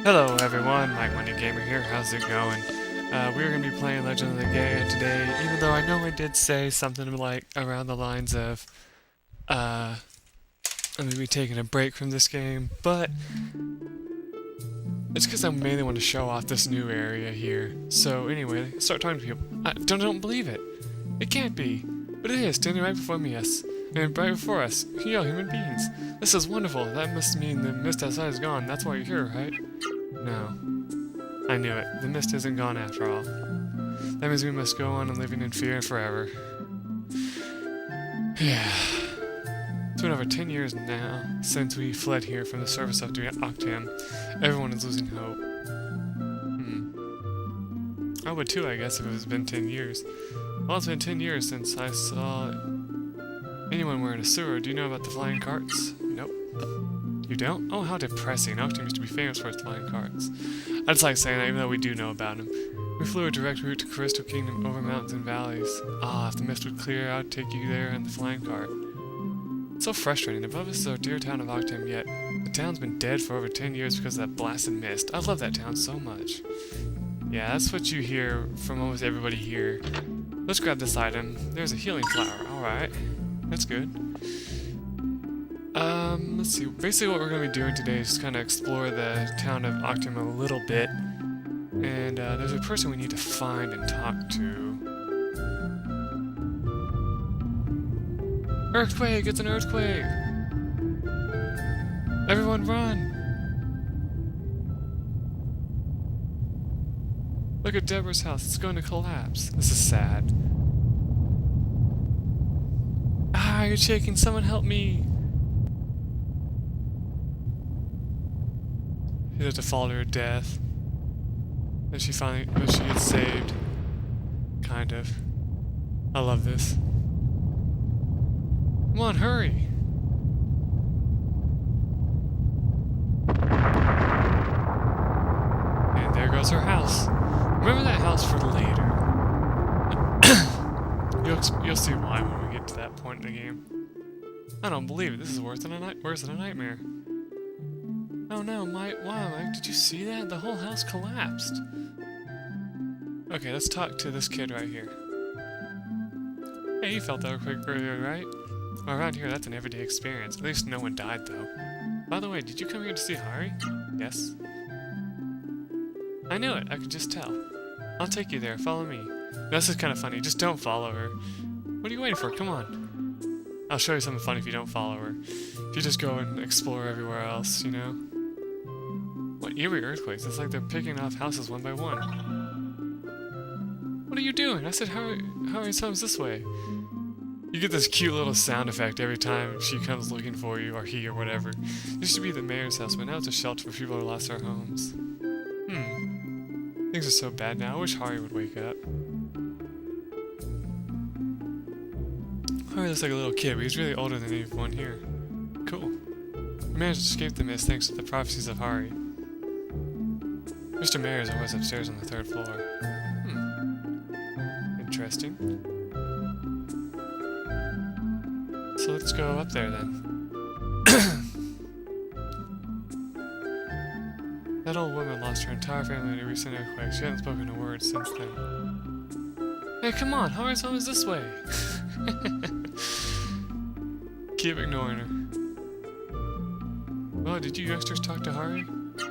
Hello everyone, MikeMoneyGMR here, how's it going? We're going to be playing Legend of Legaia today, even though I know I did say something like around the lines of, I'm going to be taking a break from this game, but it's because I mainly want to show off this new area here. So anyway, start talking to people. I don't believe it. It can't be. But it is, standing right before me, yes. And right before us. Yo, human beings. This is wonderful. That must mean the mist outside is gone. That's why you're here, right? No. I knew it. The mist isn't gone after all. That means we must go on and living in fear forever. Yeah. It's been over 10 years now since we fled here from the surface of Octam. Everyone is losing hope. I would too, I guess, if it has been 10 years. Well, it's been 10 years since I saw anyone wearing a sewer. Do you know about the flying carts? Nope. You don't? Oh, how depressing. Octam used to be famous for its flying carts. I just like saying that, even though we do know about them. We flew a direct route to Crystal Kingdom over mountains and valleys. Ah, if the mist would clear, I'd take you there in the flying cart. It's so frustrating. Above us is our dear town of Octam, yet the town's been dead for over 10 years because of that blasted mist. I love that town so much. Yeah, that's what you hear from almost everybody here. Let's grab this item. There's a healing flower. Alright. That's good. Let's see. Basically what we're going to be doing today is just kind of explore the town of Octam a little bit. And there's a person we need to find and talk to. Earthquake! It's an earthquake! Everyone run! Look at Deborah's house. It's going to collapse. This is sad. Ah, you're shaking. Someone help me! She had to fall to her death. Then she gets saved. Kind of. I love this. Come on, hurry! And there goes her house. Remember that house for later. You'll see why when we get to that point in the game. I don't believe it. This is worse than a nightmare. Oh no, Mike! Wow, Mike, did you see that? The whole house collapsed. Okay, let's talk to this kid right here. Hey, you felt that earthquake earlier, right? Well, around here, that's an everyday experience. At least no one died, though. By the way, did you come here to see Hari? Yes. I knew it. I could just tell. I'll take you there. Follow me. This is kind of funny. Just don't follow her. What are you waiting for? Come on. I'll show you something funny if you don't follow her. If you just go and explore everywhere else, you know? What eerie earthquakes. It's like they're picking off houses one by one. What are you doing? I said, Hari's home's this way. You get this cute little sound effect every time she comes looking for you, or he, or whatever. It used to be the mayor's house, but now it's a shelter for people who lost their homes. Things are so bad now. I wish Hari would wake up. Hari looks like a little kid, but he's really older than anyone here. Cool. We managed to escape the mist thanks to the prophecies of Hari. Mr. Mayor is always upstairs on the 3rd floor. Interesting. So let's go up there then. That old woman lost her entire family in a recent earthquake. She hasn't spoken a word since then. Hey, come on! Hari's home is this way! Keep ignoring her. Well, did you youngsters talk to Hari?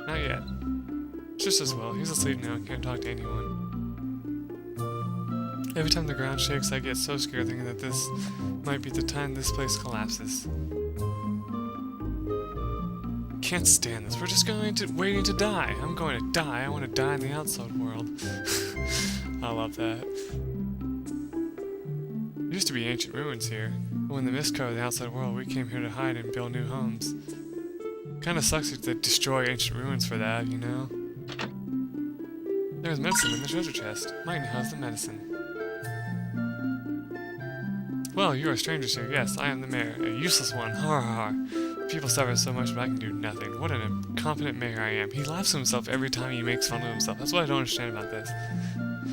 Not yet. Just as well. He's asleep now and can't talk to anyone. Every time the ground shakes, I get so scared thinking that this might be the time this place collapses. Can't stand this. We're just waiting to die. I'm going to die. I want to die in the outside world. I love that. There used to be ancient ruins here, but when the mist covered the outside world, we came here to hide and build new homes. Kinda sucks if they destroy ancient ruins for that, you know? There's medicine in the treasure chest. Mike has the medicine. Well, you are strangers here. Yes, I am the mayor. A useless one. Ha ha ha. People suffer so much, but I can do nothing. What an incompetent mayor I am. He laughs at himself every time he makes fun of himself. That's what I don't understand about this.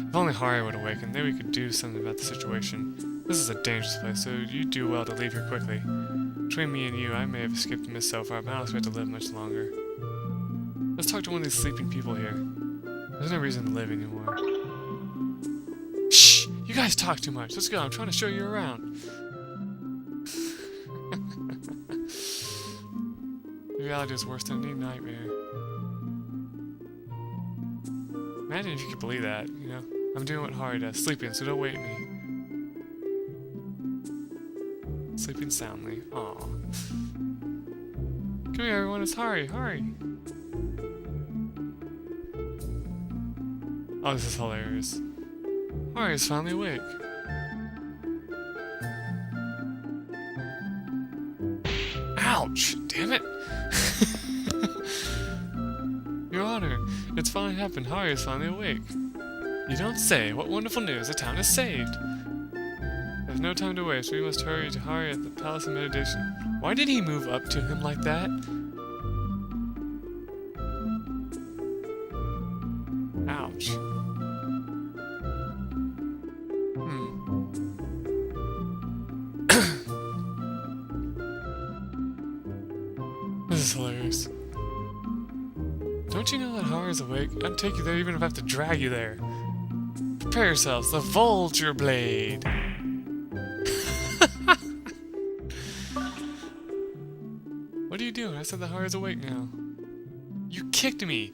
If only Hari would awaken, then we could do something about the situation. This is a dangerous place, so you do well to leave here quickly. Between me and you, I may have escaped the mist so far, but I don't expect to live much longer. Let's talk to one of these sleeping people here. There's no reason to live anymore. Shh! You guys talk too much. Let's go. I'm trying to show you around. Reality is worse than any nightmare. Imagine if you could believe that, you know? I'm doing what Hari does, sleeping, so don't wake me. Sleeping soundly. Aw. Come here, everyone, it's Hari. Hari! Oh, this is hilarious. Hari is finally awake. Ouch! Damn it! Your Honor, it's finally happened. Hari is finally awake. You don't say. What wonderful news. The town is saved. There's no time to waste. We must hurry to Hari at the Palace of Meditation. Why did he move up to him like that? Ouch. This is hilarious. Don't you know that Hari is awake? I'd take you there even if I have to drag you there. Prepare yourselves, the Vulture Blade! What are you doing? I said that Hari is awake now. You kicked me!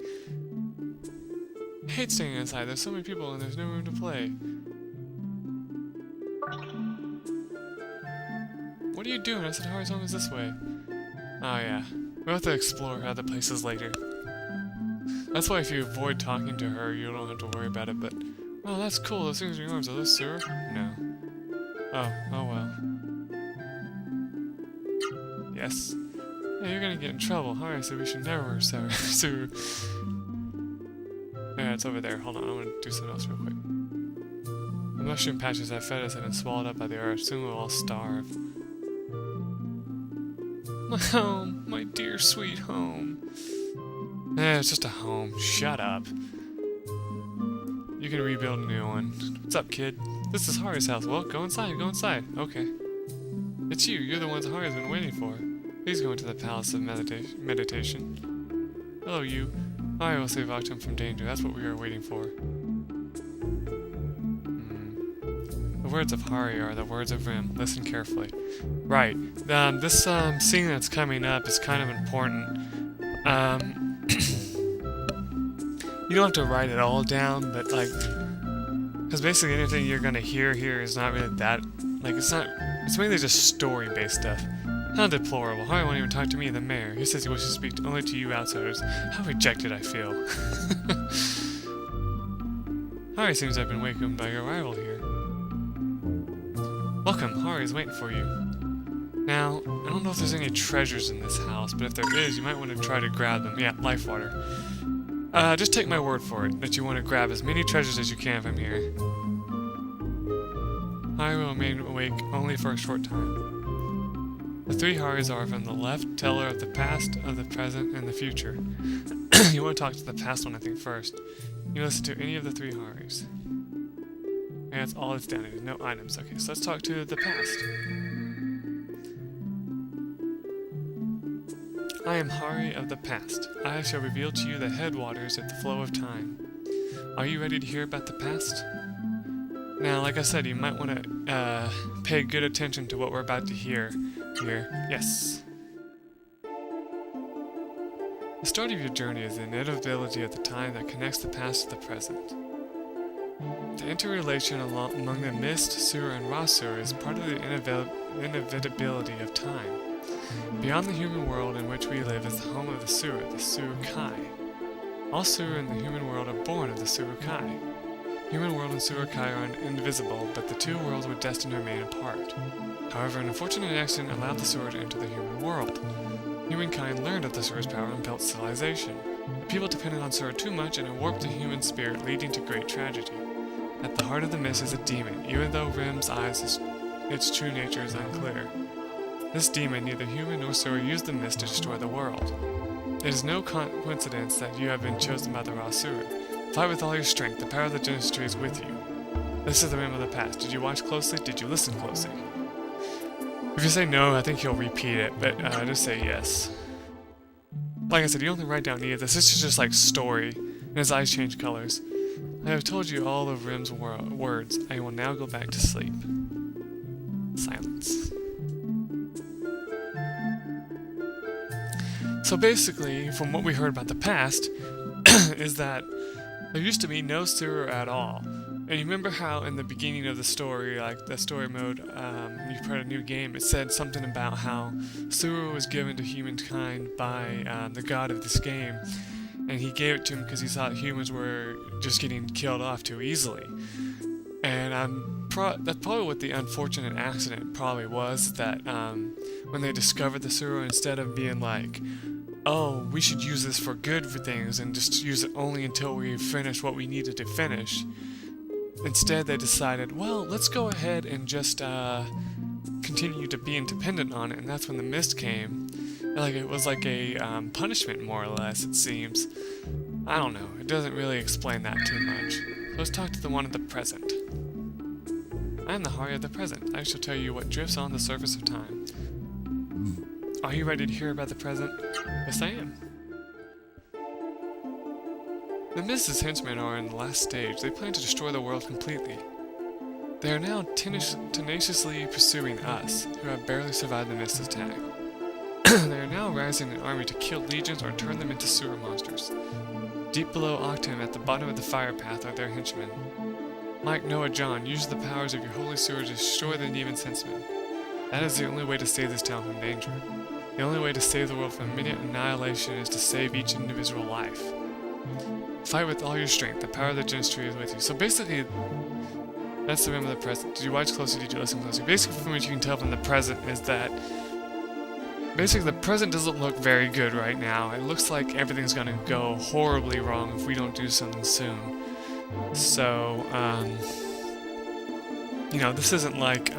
I hate staying inside. There's so many people and there's no room to play. What are you doing? I said Hari's home is this way. Oh yeah. We'll have to explore other places later. That's why if you avoid talking to her, you don't have to worry about it, but... Oh, that's cool. Those things in your arms. Are those Seru? No. Oh well. Yes. Yeah, you're gonna get in trouble. Hari said we should never wear Seru. Yeah, it's over there. Hold on, I'm gonna do something else real quick. The mushroom patches that fed us have been swallowed up by the earth. Soon we'll all starve. My home, my dear sweet home. It's just a home. Shut up. You can rebuild a new one. What's up, kid? This is Hari's house. Well, go inside, go inside. Okay. It's you. You're the ones Hari's been waiting for. Please go into the Palace of Meditation. Hello, you. Hari will save Octam from danger. That's what we are waiting for. The words of Hari are the words of Rim. Listen carefully. Right. This scene that's coming up is kind of important. You don't have to write it all down, but like, because basically anything you're gonna hear here is not really that, like, it's mainly just story-based stuff. How deplorable. Hari won't even talk to me, the mayor. He says he wishes to speak only to you outsiders. How rejected I feel. Hari seems to have been wakened by your arrival here. Welcome, Hari's waiting for you. Now, I don't know if there's any treasures in this house, but if there is, you might want to try to grab them. Yeah, life water. Just take my word for it, that you want to grab as many treasures as you can from here. Hari will remain awake only for a short time. The three Haris are from the left, teller of the past, of the present, and the future. You want to talk to the past one, I think, first. You listen to any of the three Haris. And that's all it's down to. No items. Okay, so let's talk to the past. I am Hari of the past. I shall reveal to you the headwaters of the flow of time. Are you ready to hear about the past? Now, like I said, you might want to pay good attention to what we're about to hear here. Yes. The start of your journey is the inevitability of the time that connects the past to the present. The interrelation among the mist, Seru, and Ra-Seru is part of the inevitability of time. Beyond the human world in which we live is the home of the Seru Kai. All Seru in the human world are born of the Seru Kai. Human world and Seru Kai are indivisible, but the two worlds were destined to remain apart. However, an unfortunate accident allowed the Seru to enter the human world. Humankind learned of the Seru's power and built civilization. The people depended on Seru too much and it warped the human spirit, leading to great tragedy. At the heart of the mist is a demon, even though Rim's eyes, its true nature is unclear. This demon, neither human nor Seru, used the mist to destroy the world. It is no coincidence that you have been chosen by the Ra-Seru. Fight with all your strength. The power of the Dynasty is with you. This is the Rim of the past. Did you watch closely? Did you listen closely? If you say no, I think he'll repeat it, but just say yes. Like I said, you don't write down any of this. This is just like story, and his eyes change colors. I have told you all of Rim's words. I will now go back to sleep. Silence. So basically, from what we heard about the past, is that there used to be no Seru at all. And you remember how in the beginning of the story, like the story mode, you played a new game, it said something about how Seru was given to humankind by the god of this game, and he gave it to him because he thought humans were just getting killed off too easily. And that's probably what the unfortunate accident probably was, that when they discovered the Seru, instead of being like, oh, we should use this for good for things and just use it only until we finish what we needed to finish, instead they decided, well, let's go ahead and just continue to be independent on it. And that's when the mist came. Like, it was like a punishment, more or less, it seems. I don't know, it doesn't really explain that too much. So let's talk to the one of the present. I am the Hari of the present. I shall tell you what drifts on the surface of time. Are you ready to hear about the present? Yes, I am. The Mist's henchmen are in the last stage. They plan to destroy the world completely. They are now tenaciously pursuing us, who have barely survived the Mist's attack. They are now rising an army to kill legions or turn them into sewer monsters. Deep below Octam, at the bottom of the fire path, are their henchmen. Mike, Noah, John, use the powers of your holy sewer to destroy the Nevin's henchmen. That is the only way to save this town from danger. The only way to save the world from immediate annihilation is to save each individual life. Fight with all your strength. The power of the Genesis tree is with you. So basically, that's the rim of the present. Did you watch closely? Did you listen closely? Basically, from what you can tell from the present is that basically the present doesn't look very good right now. It looks like everything's gonna go horribly wrong if we don't do something soon. So, you know, this isn't like,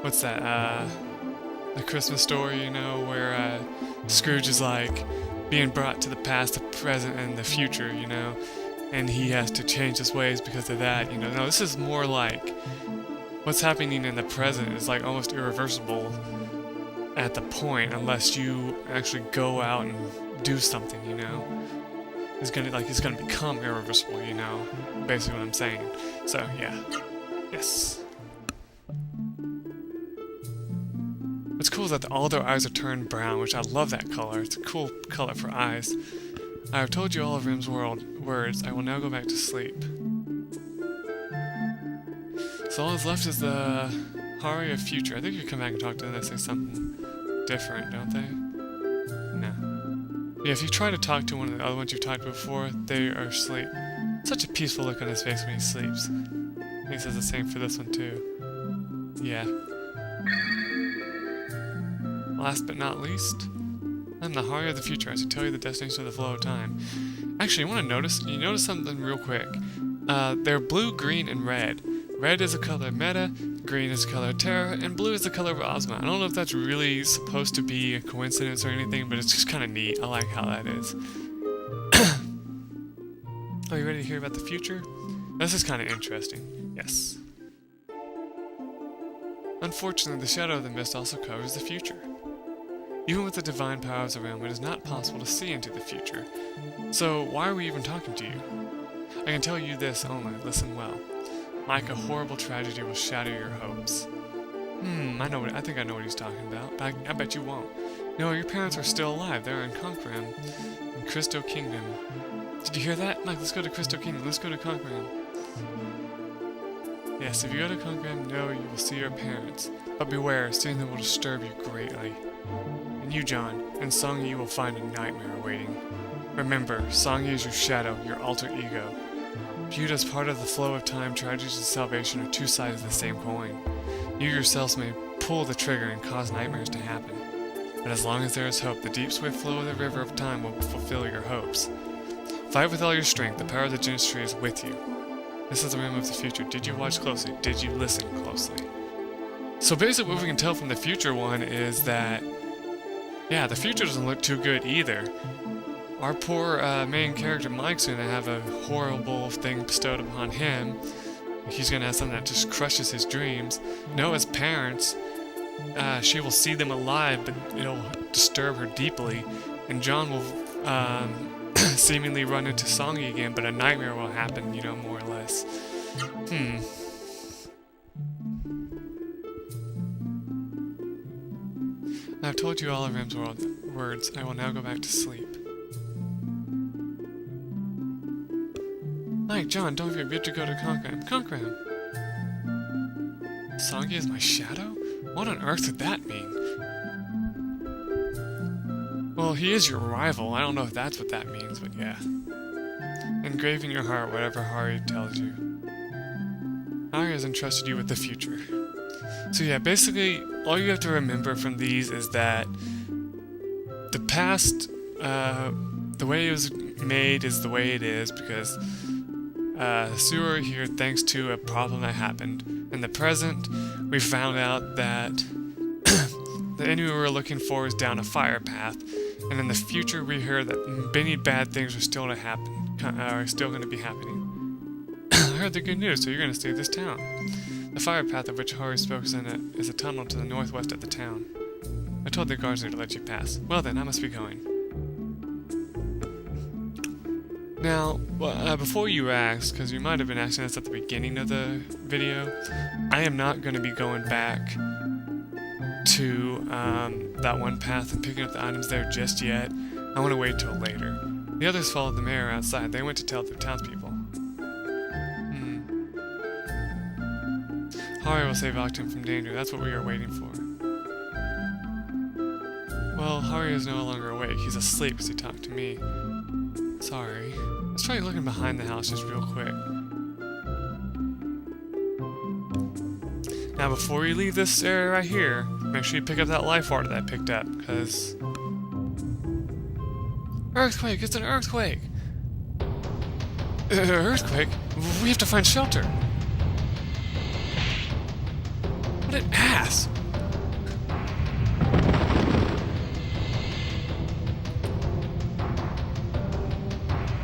what's that, the Christmas Story, you know, where Scrooge is like being brought to the past, the present, and the future, you know, and he has to change his ways because of that, you know. No, this is more like what's happening in the present is like almost irreversible at the point, unless you actually go out and do something, you know. It's gonna become irreversible, you know, basically what I'm saying. So yeah, yes. What's cool is that all their eyes are turned brown, which I love that color. It's a cool color for eyes. I have told you all of Rim's words. I will now go back to sleep. So all that's left is the Hari of future. I think you come back and talk to them, they say something different, don't they? No. Yeah, if you try to talk to one of the other ones you've talked to before, they are asleep. Such a peaceful look on his face when he sleeps. And he says the same for this one too. Yeah. Last but not least, I'm the Hari of the future. I should tell you the destination of the flow of time. Actually, you notice something real quick. They're blue, green, and red. Red is the color of Meta, green is the color of Terra, and blue is the color of Ozma. I don't know if that's really supposed to be a coincidence or anything, but it's just kind of neat. I like how that is. Are you ready to hear about the future? This is kind of interesting. Yes. Unfortunately, the shadow of the mist also covers the future. Even with the divine powers around, it is not possible to see into the future. So why are we even talking to you? I can tell you this only, listen well. Mike, a horrible tragedy will shatter your hopes. I think I know what he's talking about, but I bet you won't. No, your parents are still alive. They're in Conquerim, in Crystal Kingdom. Did you hear that? Mike, let's go to Crystal Kingdom. Let's go to Conquerim. Yes, if you go to Conquerim, know you will see your parents. But beware, seeing them will disturb you greatly. And you, John, in Songyi you will find a nightmare awaiting. Remember, Songyi is your shadow, your alter ego. Viewed as part of the flow of time, tragedy and salvation are two sides of the same coin. You yourselves may pull the trigger and cause nightmares to happen. But as long as there is hope, the deep swift flow of the river of time will fulfill your hopes. Fight with all your strength, the power of the Genesis tree is with you. This is the realm of the future. Did you watch closely? Did you listen closely? So basically what we can tell from the future one is that, yeah, the future doesn't look too good either. Our poor main character Mike's gonna have a horrible thing bestowed upon him. He's gonna have something that just crushes his dreams. Noah's parents she will see them alive, but it'll disturb her deeply, and John will seemingly run into Songy again, but a nightmare will happen, you know, more or less. I've told you all of Ram's words. I will now go back to sleep. Mike, John, don't forget, good to go to Concram. Concram! Songy is my shadow? What on earth did that mean? Well, he is your rival. I don't know if that's what that means, but yeah. Engrave in your heart whatever Hari tells you. Hari has entrusted you with the future. So yeah, basically, all you have to remember from these is that the past, the way it was made is the way it is, because Sewer here thanks to a problem that happened. In the present, we found out that the enemy we were looking for is down a fire path, and in the future we heard that many bad things are still to happen, are still going to be happening. I heard the good news, so you're going to save this town. The fire path of which Hari spoke is a tunnel to the northwest of the town. I told the guards there to let you pass. Well then, I must be going. Now, before you ask, because you might have been asking this at the beginning of the video, I am not going to be going back to that one path and picking up the items there just yet. I want to wait till later. The others followed the mayor outside. They went to tell the townspeople. Hari will save Octam from danger. That's what we are waiting for. Well, Hari is no longer awake. He's asleep as he talked to me. Sorry. Let's try looking behind the house just real quick. Now, before you leave this area right here, make sure you pick up that life order that I picked up, because... Earthquake! It's an earthquake! Earthquake? We have to find shelter! What an ass!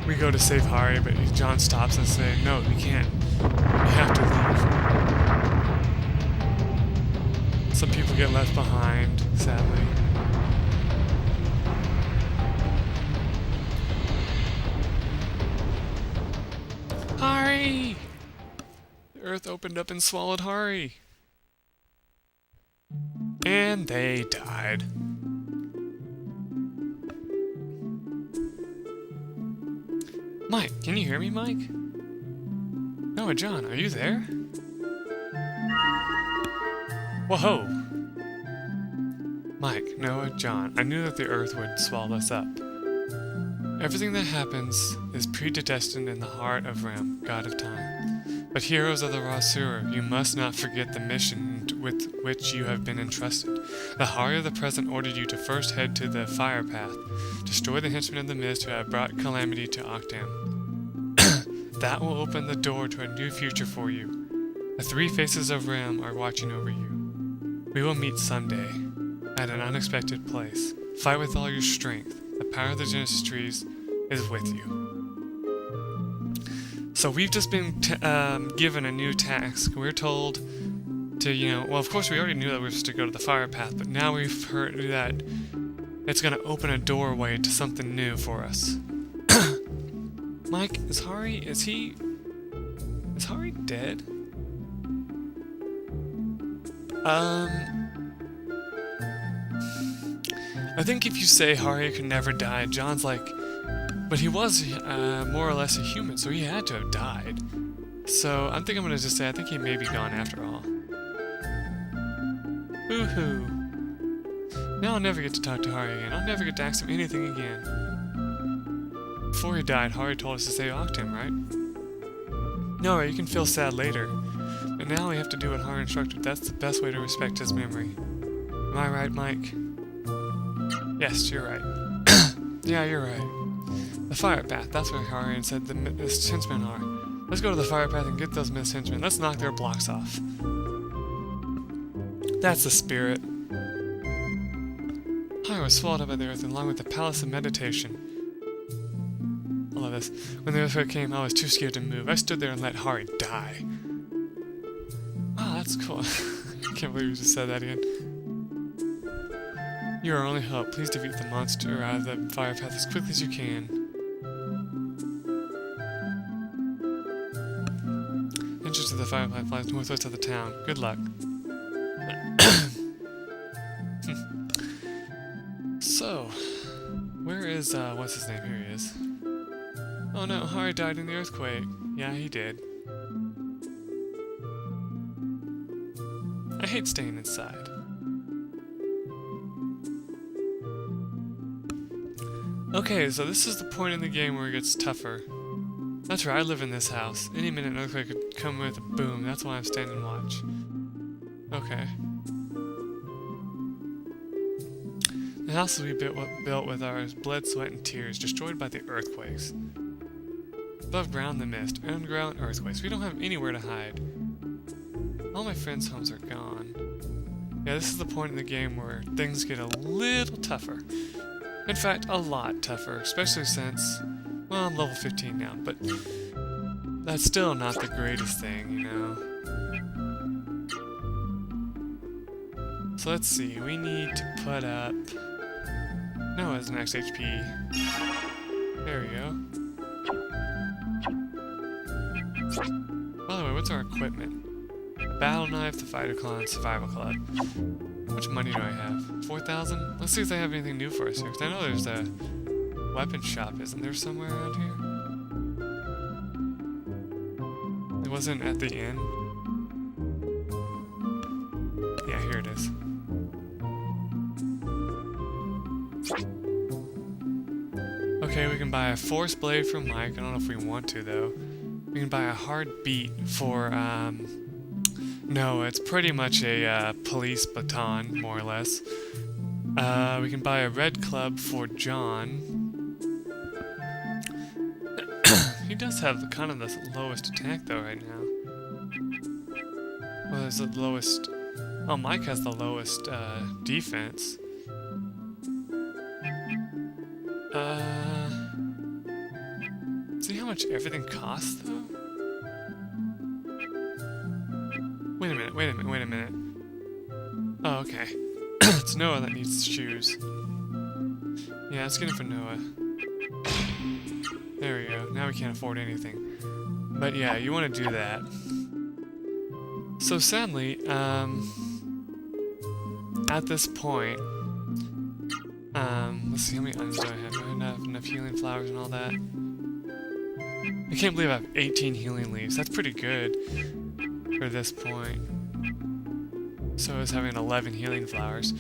We go to save Hari, but John stops and says, no, we can't. We have to leave. Some people get left behind, sadly. Hari! The earth opened up and swallowed Hari. And they died. Mike, can you hear me, Mike? Noah, John, are you there? Whoa! Mike, Noah, John, I knew that the earth would swallow us up. Everything that happens is predestined in the heart of Ram, god of time. But heroes of the Ra-Seru, you must not forget the mission with which you have been entrusted. The Hari of the present ordered you to first head to the fire path, destroy the henchmen of the mist who have brought calamity to Octam. That will open the door to a new future for you. The three faces of Ram are watching over you. We will meet someday, at an unexpected place. Fight with all your strength. The power of the Genesis trees is with you. So we've just been given a new task. We're told to, well, of course we already knew that we were supposed to go to the fire path, but now we've heard that it's going to open a doorway to something new for us. Mike, is Hari dead? I think if you say Hari could never die, John's like, but he was more or less a human, so he had to have died. So I think I'm gonna just say I think he may be gone after all. Boo-hoo. Now I'll never get to talk to Hari again. I'll never get to ask him anything again. Before he died, Hari told us to save Octam, right? No, you can feel sad later. But now we have to do what Hari instructed. That's the best way to respect his memory. Am I right, Mike? Yes, you're right. Yeah, you're right. The fire path, that's where Hari said the mist henchmen are. Let's go to the fire path and get those mist henchmen. Let's knock their blocks off. That's the spirit. I was swallowed up by the earth along with the palace of meditation. I love this. When the earthquake came, I was too scared to move. I stood there and let Hari die. Oh, that's cool. I can't believe you just said that again. You're our only hope. Please defeat the monster out of the fire path as quickly as you can. Entrance to the fire path lies northwest of the town. Good luck. So, where is, what's his name? Here he is. Oh no, Hari died in the earthquake. Yeah, he did. I hate staying inside. Okay, so this is the point in the game where it gets tougher. That's right, I live in this house. Any minute an earthquake could come with a boom. That's why I'm standing and watch. Okay. The house we built with our blood, sweat, and tears, destroyed by the earthquakes. Above ground, the mist. Underground, earthquakes. We don't have anywhere to hide. All my friends' homes are gone. Yeah, this is the point in the game where things get a little tougher. In fact, a lot tougher, especially since, well, I'm level 15 now, but that's still not the greatest thing, you know? So let's see, we need to put up Noah's max HP. There we go. By the way, what's our equipment? Battle knife, the fighter clan, survival club. How much money do I have? 4,000? Let's see if they have anything new for us here. 'Cause I know there's a weapon shop, isn't there, somewhere around here? It wasn't at the inn. Yeah, here it is. Okay, we can buy a force blade from Mike. I don't know if we want to, though. We can buy a hard beat for, no, it's pretty much a police baton, more or less. We can buy a red club for John. He does have kind of the lowest attack, though, right now. Well, there's the lowest... Oh, Mike has the lowest defense. See how much everything costs, though? Wait a minute. Oh, okay. It's Noah that needs shoes. Yeah, let's get it for Noah. There we go. Now we can't afford anything. But yeah, you want to do that. So sadly, at this point, let's see, how many items do I have? Do I have enough healing flowers and all that? I can't believe I have 18 healing leaves. That's pretty good for this point. So is having 11 healing flowers.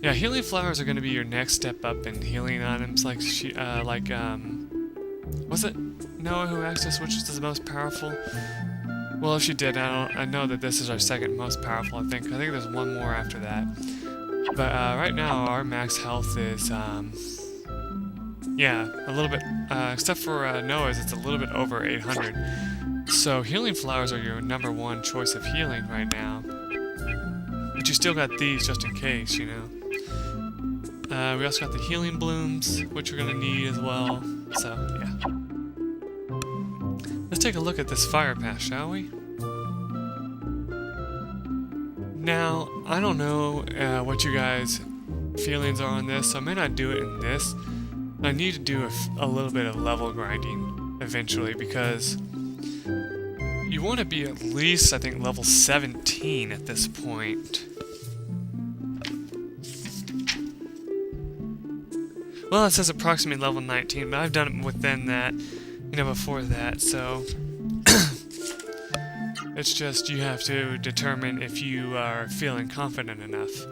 Yeah, healing flowers are going to be your next step up in healing items, like was it Noah who asked us which is the most powerful? Well, if she did, I know that this is our second most powerful, I think. I think there's one more after that. But right now, our max health is, yeah, a little bit, except for Noah's, it's a little bit over 800. So healing flowers are your #1 choice of healing right now. But you still got these just in case, you know. We also got the healing blooms, which we're going to need as well. So, yeah. Let's take a look at this fire path, shall we? Now, I don't know what you guys' feelings are on this, so I may not do it in this. I need to do a little bit of level grinding eventually, because you want to be at least, I think, level 17 at this point. Well, it says approximately level 19, but I've done it within that, you know, before that, so it's just you have to determine if you are feeling confident enough.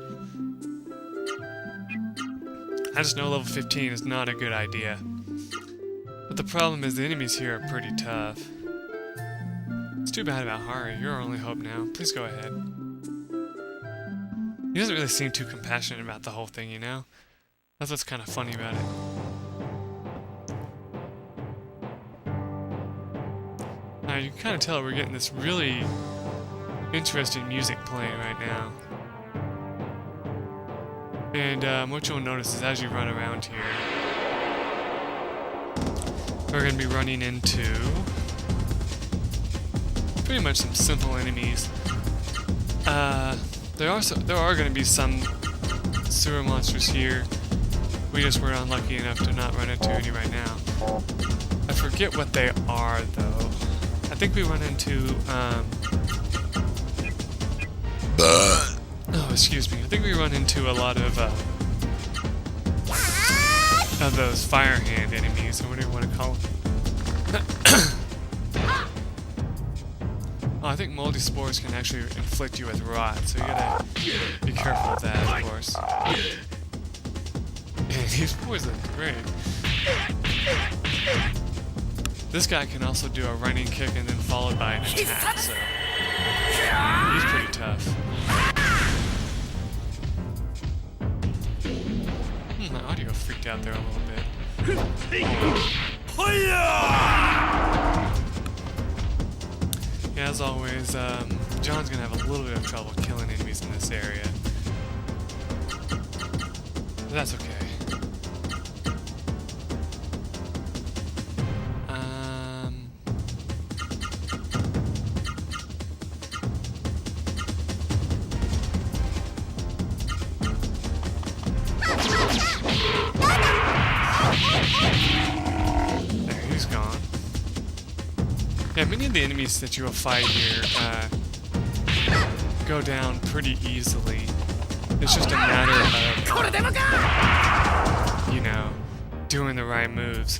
I just know level 15 is not a good idea. But the problem is the enemies here are pretty tough. It's too bad about Hari. You're our only hope now. Please go ahead. He doesn't really seem too compassionate about the whole thing, you know? That's what's kind of funny about it. Now, you can kind of tell we're getting this really interesting music playing right now. And what you'll notice is as you run around here, we're going to be running into pretty much some simple enemies. There are going to be some sewer monsters here. We just were unlucky enough to not run into any right now. I forget what they are, though. I think we run into, oh, excuse me. I think we run into a lot of those fire hand enemies, or whatever you want to call them. Oh, I think moldy spores can actually inflict you with rot, so you gotta be careful of that, of course. And he's poisoned, great. This guy can also do a running kick and then followed by an attack, so he's pretty tough. My audio freaked out there a little bit. Yeah, as always, John's gonna have a little bit of trouble killing enemies in this area. But that's okay. There, he's gone. Yeah, many of the enemies that you will fight here go down pretty easily. It's just a matter of, you know, doing the right moves.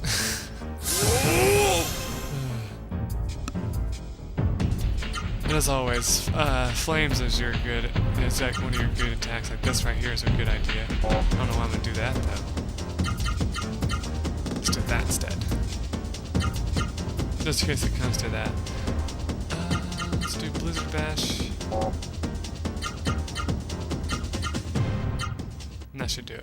And as always, flames is like one of your good attacks. Like this right here is a good idea. I don't know why I'm gonna do that though. Let's do that instead. Just in case it comes to that. Let's do Blizzard Bash. And that should do it.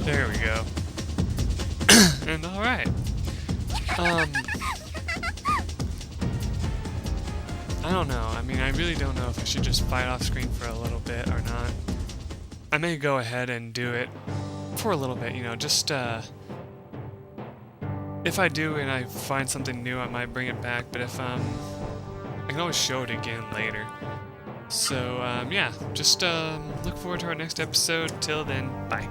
There we go. And alright. I don't know. I mean, I really don't know if I should just fight off screen for a little bit or not. I may go ahead and do it for a little bit, you know, just, if I do and I find something new, I might bring it back, but if, I can always show it again later. So, yeah, just, look forward to our next episode. Till then, bye.